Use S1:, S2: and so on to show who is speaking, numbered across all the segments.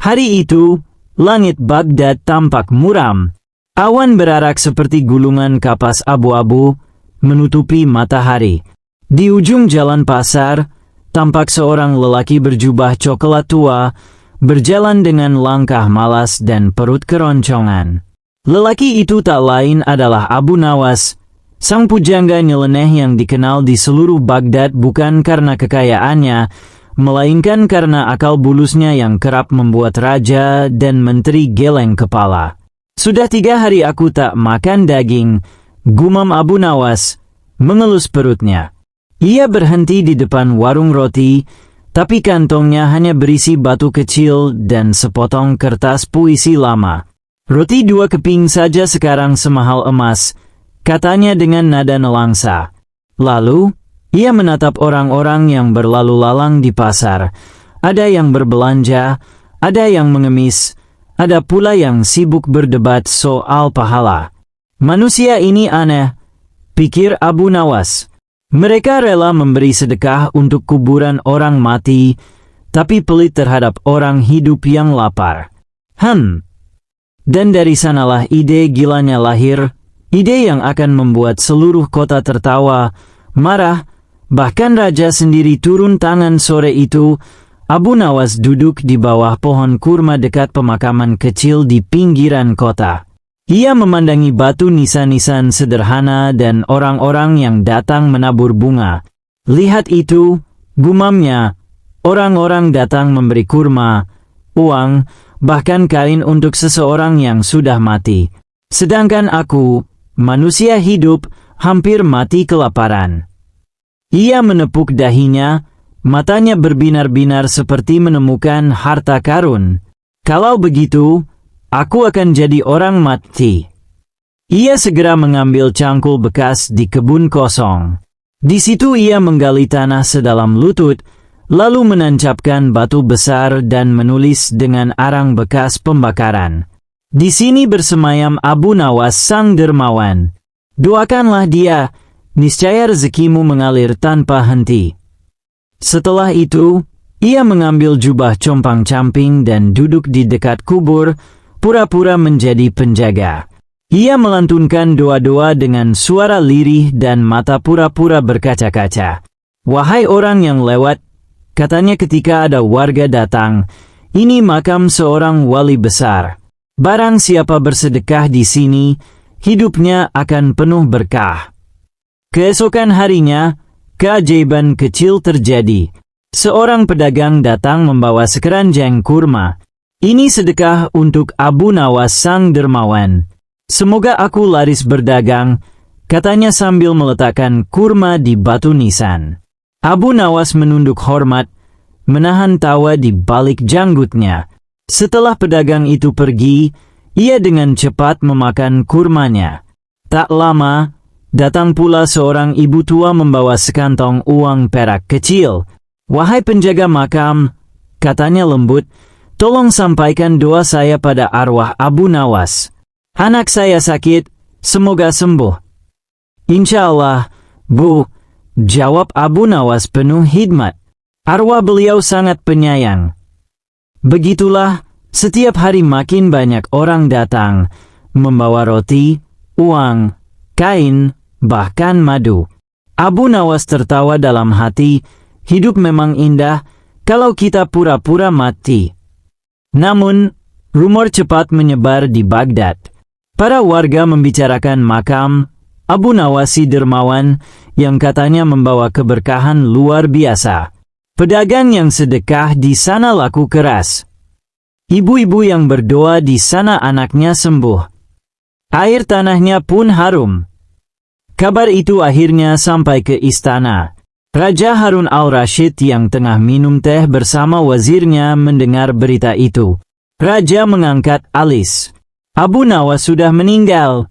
S1: Hari itu, langit Baghdad tampak muram. Awan berarak seperti gulungan kapas abu-abu, menutupi matahari. Di ujung jalan pasar, tampak seorang lelaki berjubah coklat tua, berjalan dengan langkah malas dan perut keroncongan. Lelaki itu tak lain adalah Abu Nawas, sang pujangga nyeleneh yang dikenal di seluruh Baghdad bukan karena kekayaannya, melainkan karena akal bulusnya yang kerap membuat raja dan menteri geleng kepala. "Sudah 3 hari aku tak makan daging," gumam Abu Nawas, mengelus perutnya. Ia berhenti di depan warung roti, tapi kantongnya hanya berisi batu kecil dan sepotong kertas puisi lama. "Roti 2 keping saja sekarang semahal emas," katanya dengan nada nelangsa. Lalu, ia menatap orang-orang yang berlalu lalang di pasar. Ada yang berbelanja, ada yang mengemis, ada pula yang sibuk berdebat soal pahala. "Manusia ini aneh," pikir Abu Nawas. Mereka rela memberi sedekah untuk kuburan orang mati, tapi pelit terhadap orang hidup yang lapar. Dan dari sanalah ide gilanya lahir, ide yang akan membuat seluruh kota tertawa, marah, bahkan raja sendiri turun tangan. Sore itu, Abu Nawas duduk di bawah pohon kurma dekat pemakaman kecil di pinggiran kota. Ia memandangi batu nisan-nisan sederhana dan orang-orang yang datang menabur bunga. "Lihat itu," gumamnya, "orang-orang datang memberi kurma, uang, bahkan kain untuk seseorang yang sudah mati. Sedangkan aku, manusia hidup, hampir mati kelaparan." Ia menepuk dahinya, matanya berbinar-binar seperti menemukan harta karun. "Kalau begitu, aku akan jadi orang mati." Ia segera mengambil cangkul bekas di kebun kosong. Di situ ia menggali tanah sedalam lutut, lalu menancapkan batu besar dan menulis dengan arang bekas pembakaran. "Di sini bersemayam Abu Nawas sang dermawan. Doakanlah dia, niscaya rezekimu mengalir tanpa henti." Setelah itu, ia mengambil jubah compang-camping dan duduk di dekat kubur, pura-pura menjadi penjaga. Ia melantunkan doa-doa dengan suara lirih dan mata pura-pura berkaca-kaca. "Wahai orang yang lewat," katanya ketika ada warga datang, "ini makam seorang wali besar. Barang siapa bersedekah di sini, hidupnya akan penuh berkah." Keesokan harinya, keajaiban kecil terjadi. Seorang pedagang datang membawa sekeranjang kurma. "Ini sedekah untuk Abu Nawas sang dermawan. Semoga aku laris berdagang," katanya sambil meletakkan kurma di batu nisan. Abu Nawas menunduk hormat, menahan tawa di balik janggutnya. Setelah pedagang itu pergi, ia dengan cepat memakan kurmanya. Tak lama, datang pula seorang ibu tua membawa sekantong uang perak kecil. "Wahai penjaga makam," katanya lembut, "tolong sampaikan doa saya pada arwah Abu Nawas. Anak saya sakit, semoga sembuh." "Insya Allah, Bu," jawab Abu Nawas penuh hikmat. "Arwah beliau sangat penyayang." Begitulah, setiap hari makin banyak orang datang, membawa roti, uang, kain, bahkan madu. Abu Nawas tertawa dalam hati, hidup memang indah kalau kita pura-pura mati. Namun, rumor cepat menyebar di Baghdad. Para warga membicarakan makam Abu Nawas si dermawan yang katanya membawa keberkahan luar biasa. Pedagang yang sedekah di sana laku keras. Ibu-ibu yang berdoa di sana anaknya sembuh. Air tanahnya pun harum. Kabar itu akhirnya sampai ke istana. Raja Harun al-Rashid yang tengah minum teh bersama wazirnya mendengar berita itu. Raja mengangkat alis. Abu Nawas sudah meninggal.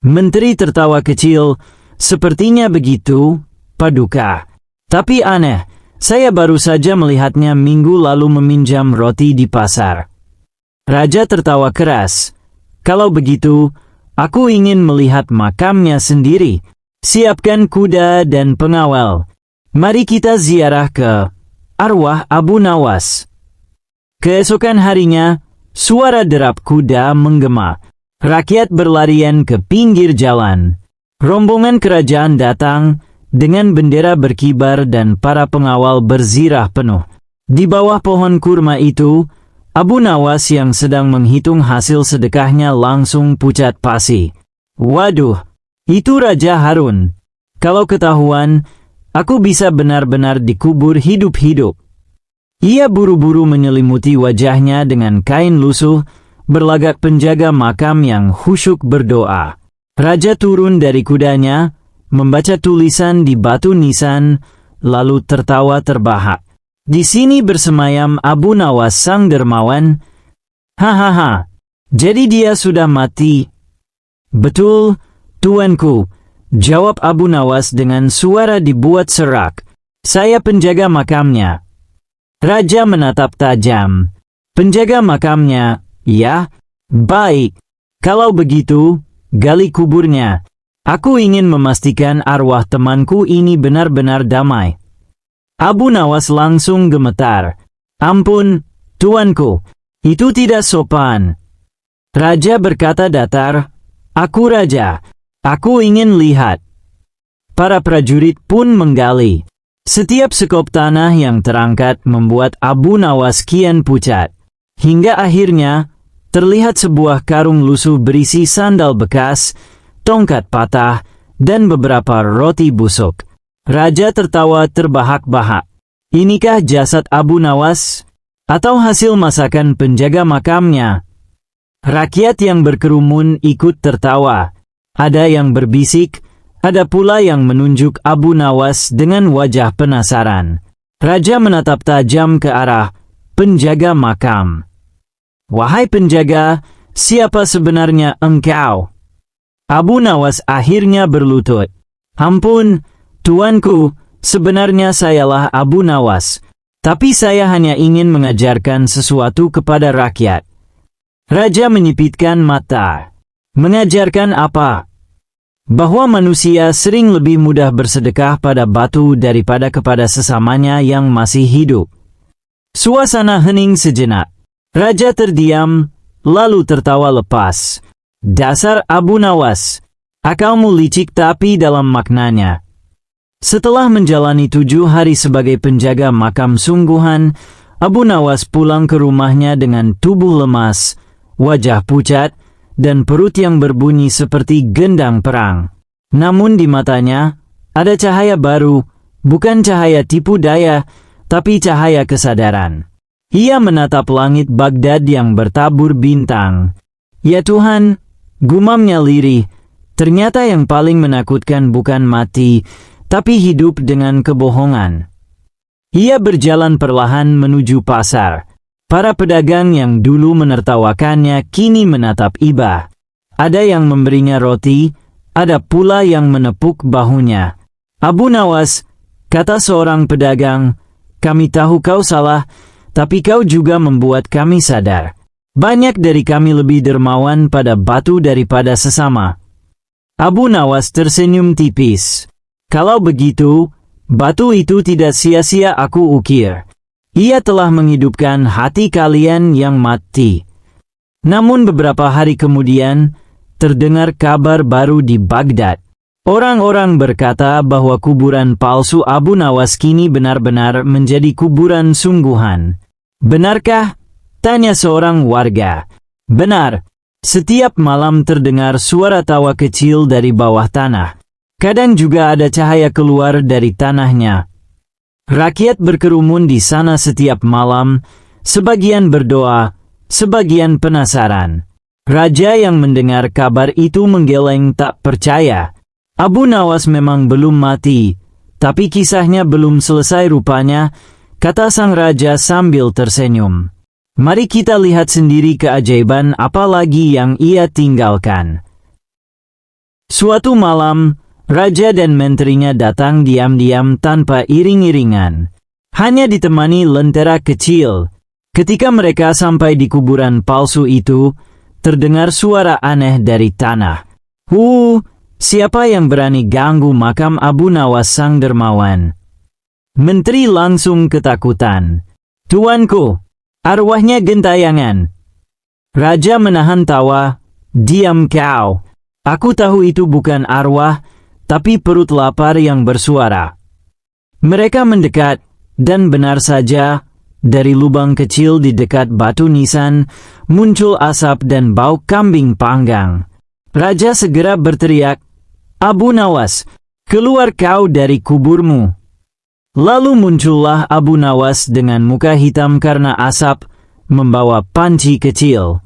S1: Menteri tertawa kecil, "Sepertinya begitu, Paduka. Tapi aneh, saya baru saja melihatnya minggu lalu meminjam roti di pasar." Raja tertawa keras. "Kalau begitu, aku ingin melihat makamnya sendiri. Siapkan kuda dan pengawal. Mari kita ziarah ke arwah Abu Nawas." Keesokan harinya, suara derap kuda menggema. Rakyat berlarian ke pinggir jalan. Rombongan kerajaan datang dengan bendera berkibar dan para pengawal berzirah penuh. Di bawah pohon kurma itu, Abu Nawas yang sedang menghitung hasil sedekahnya langsung pucat pasi. Waduh, itu Raja Harun. Kalau ketahuan, aku bisa benar-benar dikubur hidup-hidup. Ia buru-buru menyelimuti wajahnya dengan kain lusuh, berlagak penjaga makam yang khusyuk berdoa. Raja turun dari kudanya, membaca tulisan di batu nisan, lalu tertawa terbahak. Di sini bersemayam Abu Nawas sang dermawan. Hahaha, jadi dia sudah mati. Betul, tuanku, jawab Abu Nawas dengan suara dibuat serak. Saya penjaga makamnya. Raja menatap tajam. Penjaga makamnya, ya? Baik. Kalau begitu, gali kuburnya. Aku ingin memastikan arwah temanku ini benar-benar damai. Abu Nawas langsung gemetar. Ampun, tuanku, itu tidak sopan. Raja berkata datar, aku raja, aku ingin lihat. Para prajurit pun menggali. Setiap sekop tanah yang terangkat membuat Abu Nawas kian pucat. Hingga akhirnya, terlihat sebuah karung lusuh berisi sandal bekas, tongkat patah, dan beberapa roti busuk. Raja tertawa terbahak-bahak. Inikah jasad Abu Nawas? Atau hasil masakan penjaga makamnya? Rakyat yang berkerumun ikut tertawa. Ada yang berbisik, ada pula yang menunjuk Abu Nawas dengan wajah penasaran. Raja menatap tajam ke arah penjaga makam. Wahai penjaga, siapa sebenarnya engkau? Abu Nawas akhirnya berlutut. Ampun, tuanku, sebenarnya sayalah Abu Nawas. Tapi saya hanya ingin mengajarkan sesuatu kepada rakyat. Raja menyipitkan mata. Mengajarkan apa? Bahwa manusia sering lebih mudah bersedekah pada batu daripada kepada sesamanya yang masih hidup. Suasana hening sejenak. Raja terdiam, lalu tertawa lepas. Dasar Abu Nawas, akalmu licik tapi dalam maknanya. Setelah menjalani 7 hari sebagai penjaga makam sungguhan, Abu Nawas pulang ke rumahnya dengan tubuh lemas, wajah pucat, dan perut yang berbunyi seperti gendang perang. Namun di matanya, ada cahaya baru, bukan cahaya tipu daya, tapi cahaya kesadaran. Ia menatap langit Baghdad yang bertabur bintang. Ya Tuhan, gumamnya lirih, ternyata yang paling menakutkan bukan mati, tapi hidup dengan kebohongan. Ia berjalan perlahan menuju pasar. Para pedagang yang dulu menertawakannya kini menatap iba. Ada yang memberinya roti, ada pula yang menepuk bahunya. Abu Nawas, kata seorang pedagang, kami tahu kau salah, tapi kau juga membuat kami sadar. Banyak dari kami lebih dermawan pada batu daripada sesama. Abu Nawas tersenyum tipis. Kalau begitu, batu itu tidak sia-sia aku ukir. Ia telah menghidupkan hati kalian yang mati. Namun beberapa hari kemudian, terdengar kabar baru di Baghdad. Orang-orang berkata bahwa kuburan palsu Abu Nawas kini benar-benar menjadi kuburan sungguhan. Benarkah? Tanya seorang warga. Benar. Setiap malam terdengar suara tawa kecil dari bawah tanah. Kadang juga ada cahaya keluar dari tanahnya. Rakyat berkerumun di sana setiap malam, sebagian berdoa, sebagian penasaran. Raja yang mendengar kabar itu menggeleng tak percaya. Abu Nawas memang belum mati, tapi kisahnya belum selesai rupanya, kata sang raja sambil tersenyum. Mari kita lihat sendiri keajaiban apa lagi yang ia tinggalkan. Suatu malam, raja dan menterinya datang diam-diam tanpa iring-iringan. Hanya ditemani lentera kecil. Ketika mereka sampai di kuburan palsu itu, terdengar suara aneh dari tanah. Siapa yang berani ganggu makam Abu Nawas sang dermawan? Menteri langsung ketakutan. Tuanku, Arwahnya gentayangan. Raja menahan tawa. Diam kau. Aku tahu itu bukan arwah, tapi perut lapar yang bersuara. Mereka mendekat, dan benar saja, dari lubang kecil di dekat batu nisan, muncul asap dan bau kambing panggang. Raja segera berteriak, Abu Nawas, keluar kau dari kuburmu. Lalu muncullah Abu Nawas dengan muka hitam karena asap, membawa panci kecil.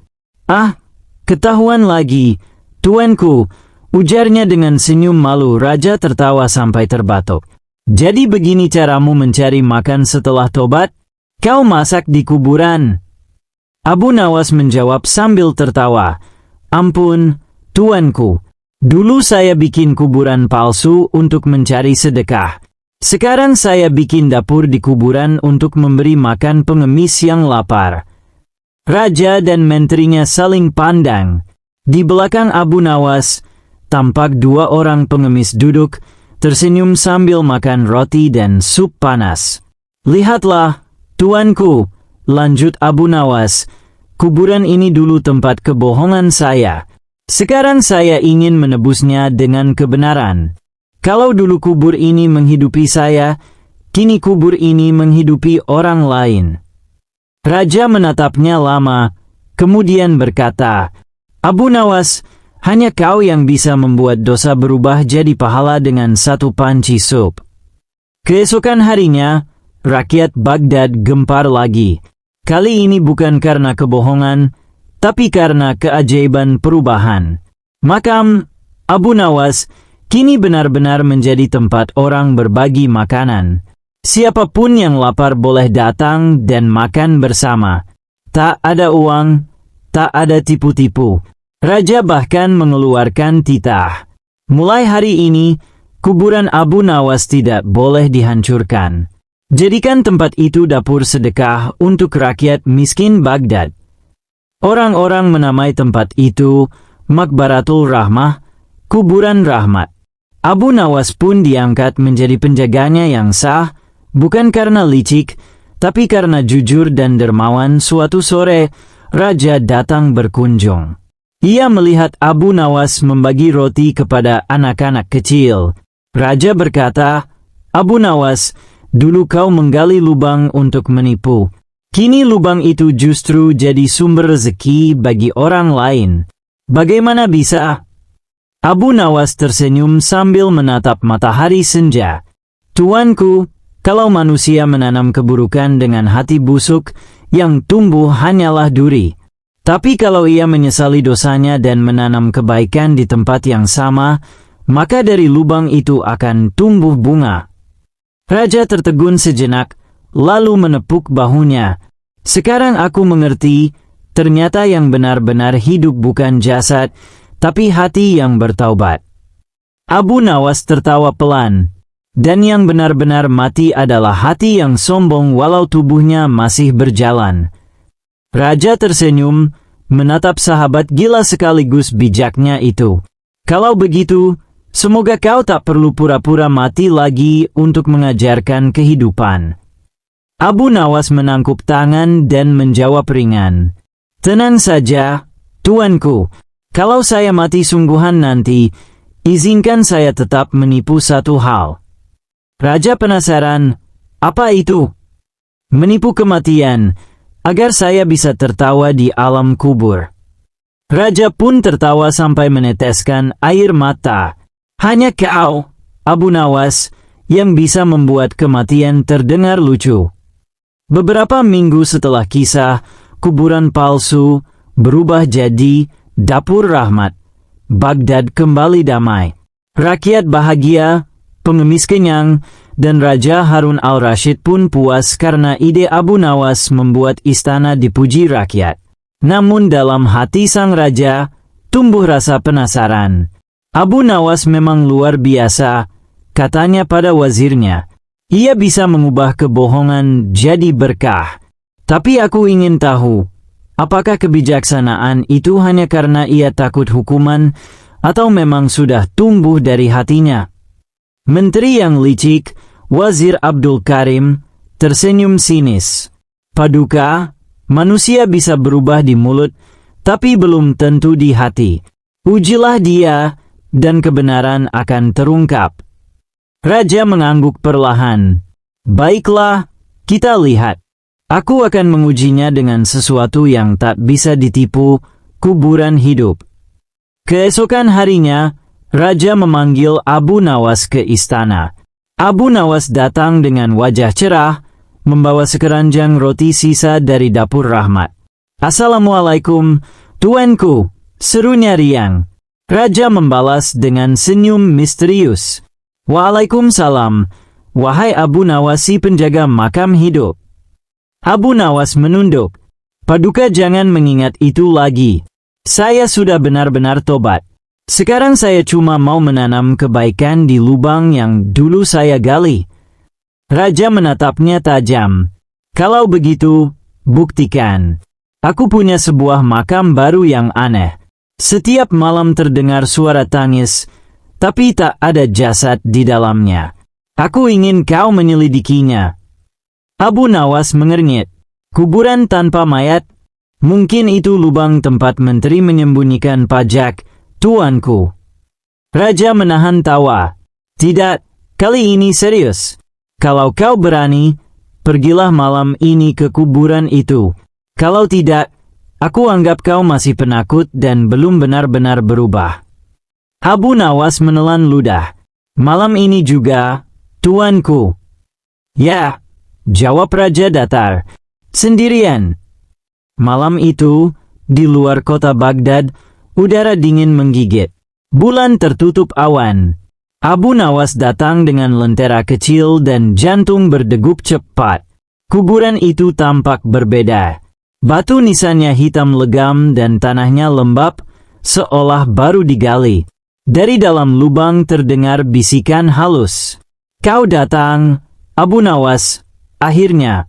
S1: Ah, ketahuan lagi, tuanku, ujarnya dengan senyum malu. Raja tertawa sampai terbatuk. Jadi begini caramu mencari makan setelah tobat? Kau masak di kuburan. Abu Nawas menjawab sambil tertawa. Ampun, tuanku. Dulu saya bikin kuburan palsu untuk mencari sedekah. Sekarang saya bikin dapur di kuburan untuk memberi makan pengemis yang lapar. Raja dan menterinya saling pandang. Di belakang Abu Nawas, tampak dua orang pengemis duduk, tersenyum sambil makan roti dan sup panas. Lihatlah, tuanku, lanjut Abu Nawas, kuburan ini dulu tempat kebohongan saya. Sekarang saya ingin menebusnya dengan kebenaran. Kalau dulu kubur ini menghidupi saya, kini kubur ini menghidupi orang lain. Raja menatapnya lama, kemudian berkata, Abu Nawas, hanya kau yang bisa membuat dosa berubah jadi pahala dengan satu panci sup. Keesokan harinya, rakyat Baghdad gempar lagi. Kali ini bukan karena kebohongan, tapi karena keajaiban perubahan. Makam Abu Nawas kini benar-benar menjadi tempat orang berbagi makanan. Siapapun yang lapar boleh datang dan makan bersama. Tak ada uang, tak ada tipu-tipu. Raja bahkan mengeluarkan titah. Mulai hari ini, kuburan Abu Nawas tidak boleh dihancurkan. Jadikan tempat itu dapur sedekah untuk rakyat miskin Baghdad. Orang-orang menamai tempat itu Maqbaratul Rahmah, kuburan rahmat. Abu Nawas pun diangkat menjadi penjaganya yang sah, bukan karena licik, tapi karena jujur dan dermawan. Suatu sore, Raja datang berkunjung. Ia melihat Abu Nawas membagi roti kepada anak-anak kecil. Raja berkata, Abu Nawas, dulu kau menggali lubang untuk menipu. Kini lubang itu justru jadi sumber rezeki bagi orang lain. Bagaimana bisa? Abu Nawas tersenyum sambil menatap matahari senja. Tuanku, kalau manusia menanam keburukan dengan hati busuk, yang tumbuh hanyalah duri. Tapi kalau ia menyesali dosanya dan menanam kebaikan di tempat yang sama, maka dari lubang itu akan tumbuh bunga. Raja tertegun sejenak, lalu menepuk bahunya. Sekarang aku mengerti, ternyata yang benar-benar hidup bukan jasad, tapi hati yang bertaubat. Abu Nawas tertawa pelan, dan yang benar-benar mati adalah hati yang sombong walau tubuhnya masih berjalan. Raja tersenyum, menatap sahabat gila sekaligus bijaknya itu. Kalau begitu, semoga kau tak perlu pura-pura mati lagi untuk mengajarkan kehidupan. Abu Nawas menangkup tangan dan menjawab ringan. Tenang saja, tuanku. Kalau saya mati sungguhan nanti, izinkan saya tetap menipu satu hal. Raja penasaran, apa itu? Menipu kematian, agar saya bisa tertawa di alam kubur. Raja pun tertawa sampai meneteskan air mata. Hanya kau, Abu Nawas, yang bisa membuat kematian terdengar lucu. Beberapa minggu setelah kisah, kuburan palsu berubah jadi dapur rahmat. Baghdad kembali damai. Rakyat bahagia, pengemis kenyang, dan Raja Harun al-Rashid pun puas karena ide Abu Nawas membuat istana dipuji rakyat. Namun dalam hati sang raja, tumbuh rasa penasaran. Abu Nawas memang luar biasa, katanya pada wazirnya. Ia bisa mengubah kebohongan jadi berkah. Tapi aku ingin tahu, apakah kebijaksanaan itu hanya karena ia takut hukuman, atau memang sudah tumbuh dari hatinya? Menteri yang licik, Wazir Abdul Karim, tersenyum sinis. Paduka, Manusia bisa berubah di mulut, tapi belum tentu di hati. Ujilah dia, dan kebenaran akan terungkap. Raja mengangguk perlahan. Baiklah, kita lihat. Aku akan mengujinya dengan sesuatu yang tak bisa ditipu, kuburan hidup. Keesokan harinya, Raja memanggil Abu Nawas ke istana. Abu Nawas datang dengan wajah cerah, membawa sekeranjang roti sisa dari dapur rahmat. Assalamualaikum, tuanku, serunya riang. Raja membalas dengan senyum misterius. Waalaikumsalam, wahai Abu Nawas si penjaga makam hidup. Abu Nawas menunduk. Paduka jangan mengingat itu lagi. Saya sudah benar-benar tobat. Sekarang saya cuma mau menanam kebaikan di lubang yang dulu saya gali. Raja menatapnya tajam. Kalau begitu, buktikan. Aku punya sebuah makam baru yang aneh. Setiap malam terdengar suara tangis, tapi tak ada jasad di dalamnya. Aku ingin kau menyelidikinya. Abu Nawas mengernyit. Kuburan tanpa mayat? Mungkin itu lubang tempat menteri menyembunyikan pajak, tuanku. Raja menahan tawa. Tidak, kali ini serius. Kalau kau berani, pergilah malam ini ke kuburan itu. Kalau tidak, aku anggap kau masih penakut dan belum benar-benar berubah. Abu Nawas menelan ludah. Malam ini juga, tuanku. Ya, jawab Raja datar. Sendirian. Malam itu, di luar kota Baghdad, udara dingin menggigit. Bulan tertutup awan. Abu Nawas datang dengan lentera kecil dan jantung berdegup cepat. Kuburan itu tampak berbeda. Batu nisannya hitam legam dan tanahnya lembab, seolah baru digali. Dari dalam lubang terdengar bisikan halus. Kau datang, Abu Nawas. Akhirnya,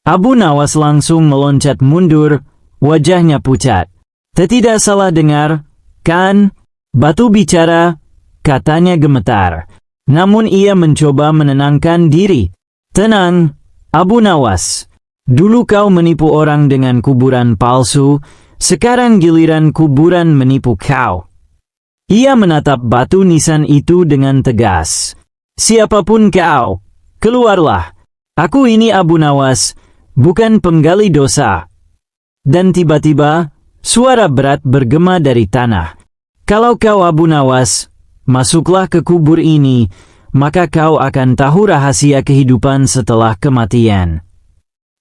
S1: Abu Nawas langsung meloncat mundur, wajahnya pucat. Tidak salah dengar, kan? Batu bicara, katanya gemetar. Namun ia mencoba menenangkan diri. Tenang, Abu Nawas. Dulu kau menipu orang dengan kuburan palsu, sekarang giliran kuburan menipu kau. Ia menatap batu nisan itu dengan tegas. Siapapun kau, keluarlah. Aku ini Abu Nawas, bukan penggali dosa. Dan tiba-tiba, suara berat bergema dari tanah. Kalau kau Abu Nawas, masuklah ke kubur ini, maka kau akan tahu rahasia kehidupan setelah kematian.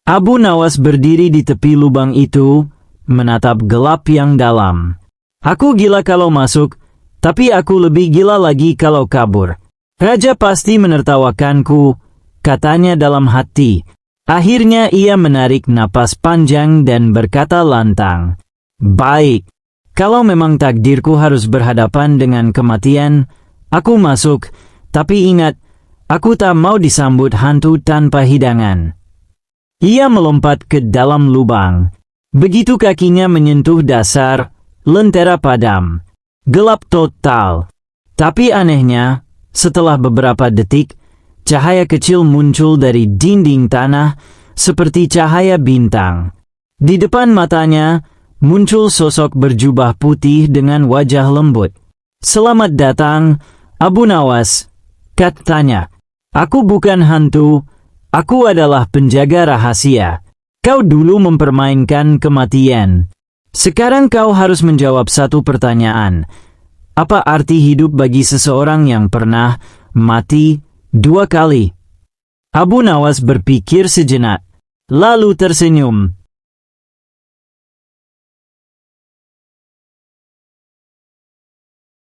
S1: Abu Nawas berdiri di tepi lubang itu, menatap gelap yang dalam. Aku gila kalau masuk, tapi aku lebih gila lagi kalau kabur. Raja pasti menertawakanku, katanya dalam hati. Akhirnya ia menarik napas panjang dan berkata lantang. Baik, kalau memang takdirku harus berhadapan dengan kematian, aku masuk, tapi ingat, aku tak mau disambut hantu tanpa hidangan. Ia melompat ke dalam lubang. Begitu kakinya menyentuh dasar, lentera padam. Gelap total. Tapi anehnya, setelah beberapa detik, cahaya kecil muncul dari dinding tanah seperti cahaya bintang. Di depan matanya, muncul sosok berjubah putih dengan wajah lembut. Selamat datang, Abu Nawas, katanya. Aku bukan hantu, aku adalah penjaga rahasia. Kau dulu mempermainkan kematian. Sekarang kau harus menjawab satu pertanyaan. Apa arti hidup bagi seseorang yang pernah mati 2 kali? Abu Nawas berpikir sejenak, lalu tersenyum.